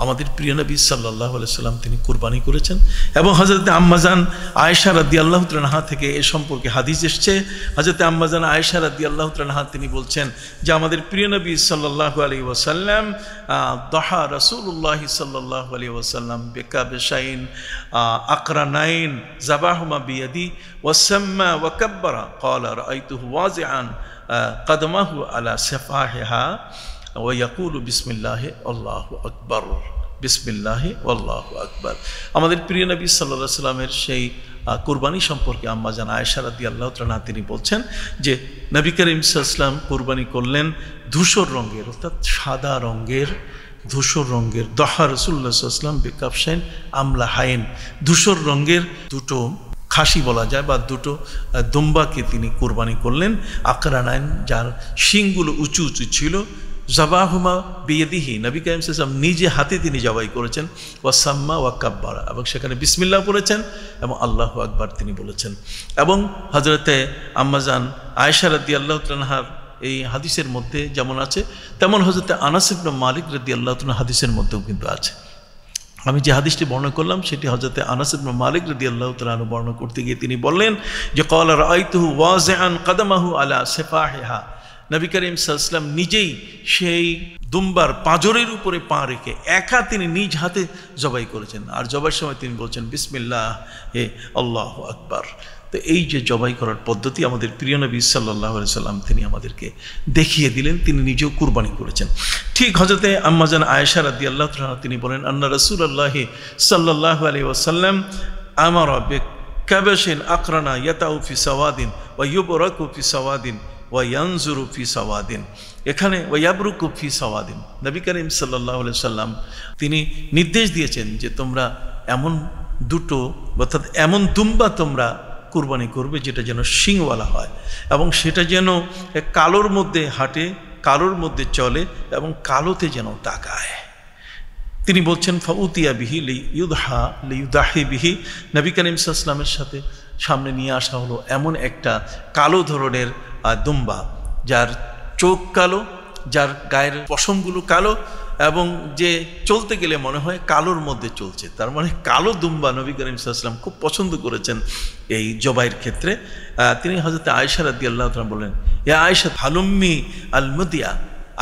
আমাদের প্রিয় নবী সাল্লাল্লাহু আলাইহি সাল্লাম তিনি কুরবানি করেছেন এবং হযরত আম্মাজান আয়েশা রাদিয়াল্লাহু তাআলা আনহা থেকে এই সম্পর্কে হাদিস এসেছে। হযরত আম্মাজান আয়েশা রাদিয়াল্লাহু তাআলা আনহা তিনি বলছেন যে আমাদের প্রিয় নবী সাল্লাল্লাহু আলাইহি ওয়াসাল্লাম দহা রাসূলুল্লাহ সাল্লাল্লাহু আলাইহি ওয়াসাল্লাম বিকাবশাইন আকরানাইন যাবাহুমা বিয়াদি ওয়াসাম্মা ওয়া কাব্বারা ক্বালা রাআইতুহু ওয়াজিআন কদমাহু আলা সাফাহিহা ওয়াকুলু বিসমিল্লাহি আল্লাহু আকবার, বিসমিল্লাহি আল্লাহু আকবার। আমাদের প্রিয় নবী সাল্লাল্লাহু আলাইহি সাল্লামের সেই কুরবানি সম্পর্কে আম্মাজান আয়েশা রাদিয়াল্লাহু তাআলা তিনি বলছেন যে নবী করিম সাল্লাল্লাহু আলাইহি ওয়াসাল্লাম কুরবানি করলেন ধূসর রঙের, অর্থাৎ সাদা রঙের, ধূসর রঙের। দহা রাসূলুল্লাহ সাল্লাল্লাহু আলাইহি ওয়াসাল্লাম বিকাবশাইন আমলাহাইন, ধূসর রঙের দুটো খাসি বলা যায় বা দুটো দুম্বাকে তিনি কুরবানি করলেন। আকরানাইন, যার শিংগুলো উঁচু উঁচু ছিল। জাবাহুমা বিয়াদিহি, নবী কারীম সাল্লাল্লাহু আলাইহি ওয়াসাল্লাম নিজে হাতে তিনি জবাই করেছেন। ওয়াসাম্মা ওয়া কাব্বারা, এবং সেখানে বিসমিল্লাহ বলেছেন এবং আল্লাহু আকবার তিনি বলেছেন। এবং হযরতে আম্মাজান আয়েশা রাদিয়াল্লাহু তাআলা আনহার এই হাদিসের মধ্যে যেমন আছে তেমন হযরতে আনাস ইবনে মালিক রাদিয়াল্লাহু তাআলা হাদিসের মধ্যেও কিন্তু আছে। আমি যে হাদিসটি বর্ণনা করলাম সেটি হযরতে আনাস ইবনে মালিক রাদিয়াল্লাহু তাআলা আনহু বর্ণনা করতে গিয়ে তিনি বললেন যে ক্বালা রাআইতুহু ওয়াজিআন কদমাহু আলা সিফাহিহা, নবী করিম সাল্লাল্লাহু আলাইহি ওয়াসাল্লাম নিজেই সেই দুম্বার পাঁজরের উপরে পা রেখে একা তিনি নিজ হাতে জবাই করেছেন। আর জবাইয়ের সময় তিনি বলছেন বিসমিল্লাহ হে আল্লাহু আকবার। তো এই যে জবাই করার পদ্ধতি আমাদের প্রিয় নবী সাল্লাল্লাহু আলাইহি ওয়াসাল্লাম তিনি আমাদেরকে দেখিয়ে দিলেন, তিনি নিজেও কুরবানি করেছেন। ঠিক হযরতে আম্মাজান আয়েশা রাদিয়াল্লাহু তাআলা তিনি বলেন আন্না রাসূলুল্লাহ সাল্লাল্লাহু আলাইহি ওয়াসাল্লাম আমারা বিকাবশিন আকরানা ইয়াতাউ ফি সাওয়াদিন ওয়া ইউবরাকু ফি সাওয়াদিন ওয়া ইয়ানজুরু ফি সাওয়াদিন, এখানে ওয়া ইয়াবরুকু ফি সাওয়াদিন। নবী করিম সাল্লাল্লাহু আলাইহি ওয়াসাল্লাম তিনি নির্দেশ দিয়েছেন যে তোমরা এমন দুটো অর্থাৎ এমন দুম্বা তোমরা কুরবানি করবে যেটা যেন শিংওয়ালা হয় এবং সেটা যেন কালোর মধ্যে হাঁটে, কালোর মধ্যে চলে এবং কালোতে যেন তাকায়। তিনি বলছেন ফাউতিয়া বিহি লিইউদাহি বিহি, নবী করিম সাল্লাল্লাহু আলাইহি ওয়াসাল্লামের সাথে সামনে নিয়ে আসা হলো এমন একটা কালো ধরনের দুম্বা, যার চোখ কালো, যার গায়ের পশমগুলো কালো এবং যে চলতে গেলে মনে হয় কালোর মধ্যে চলছে। তার মানে কালো দুম্বা নবী করিম সাল্লাল্লাহু আলাইহি ওয়াসাল্লাম খুব পছন্দ করেছেন এই জবাইয়ের ক্ষেত্রে। তিনি হযরত আয়েশা রাদিয়াল্লাহু তাআলা বলেন ইয়া আয়েশা হালুম্মি আল মুদিয়া,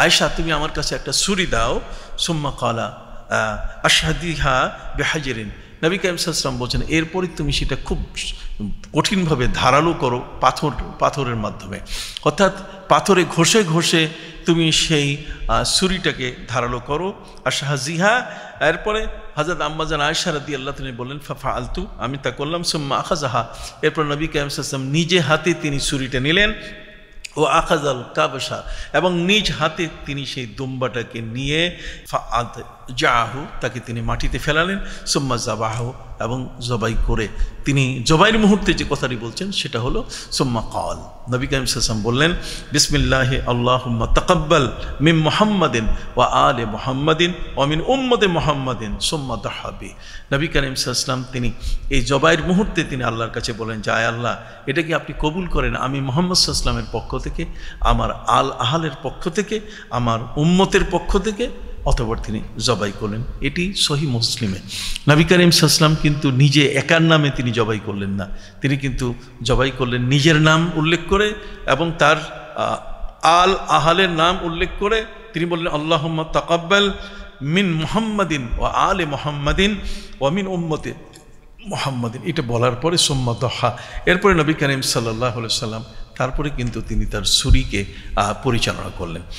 আয়েশা তুমি আমার কাছে একটা ছুরি দাও। সুম্মা ক্বালা আশহাদিহা বিহাজরিন, নবী করিম সাল্লাল্লাহু আলাইহি ওয়াসাল্লাম বলছেন এরপরই তুমি সেটা খুব কঠিনভাবে ধারালো করো পাথরের মাধ্যমে, অর্থাৎ পাথরে ঘষে ঘষে তুমি সেই ছুরিটাকে ধারালো করো। আশহাজিহা, এরপরে হযরত আম্মাজান আয়েশা রাদিয়াল্লাহু তাআলা বললেন ফাফআলতু, আমি তা করলাম। সুম্মা আখাযাহা, এরপর নবী করিম সাল্লাল্লাহু আলাইহি ওয়াসাল্লাম নিজে হাতে তিনি ছুরিটা নিলেন। ও আখাযাল কাবশা, এবং নিজ হাতে তিনি সেই দুম্বাটাকে নিয়ে ফাআদজাহু, তাকে তিনি মাটিতে ফেলালেন। সুম্মা যাবাহু, এবং জবাই করে তিনি জবাইয়ের মুহূর্তে যে কথাটি বলছেন সেটা হলো সুম্মা ক্বাল, নবী করিম সাল্লাল্লাহু আলাইহি ওয়াসাল্লাম বললেন বিসমিল্লাহি আল্লাহুম্মা তাকাব্বাল মিন মুহাম্মাদিন ওয়া আলি মুহাম্মাদিন ওয়া মিন উম্মতি মুহাম্মাদিন সুম্মা দাহাবি। নবী করিম সাল্লাল্লাহু আলাইহি ওয়াসাল্লাম তিনি এই জবাইয়ের মুহূর্তে তিনি আল্লাহর কাছে বলেন যে আয় আল্লাহ, এটা কি আপনি কবুল করেন আমি মুহাম্মদ সাল্লাল্লাহু আলাইহি ওয়াসাল্লামের পক্ষ থেকে, আমার আহলের পক্ষ থেকে, আমার উম্মতের পক্ষ থেকে। অতঃপর তিনি জবাই করলেন। এটি সহিহ মুসলিমে। নবী করিম সাল্লাল্লাহু আলাইহি ওয়াসাল্লাম কিন্তু নিজে একার নামে তিনি জবাই করলেন না, তিনি কিন্তু জবাই করলেন নিজের নাম উল্লেখ করে এবং তার আহলের নাম উল্লেখ করে। তিনি বললেন আল্লাহুম্মা তাকাব্বাল মিন মুহাম্মাদিন ওয়া আলি মুহাম্মাদিন ওয়া মিন উম্মতি মুহাম্মাদিন। এটা বলার পরে সুম্মা দাহা, এরপরে নবী করিম সাল্লাল্লাহু আলাইহি ওয়াসাল্লাম তারপরে কিন্তু তিনি তার ছুরিকে পরিচালনা করলেন।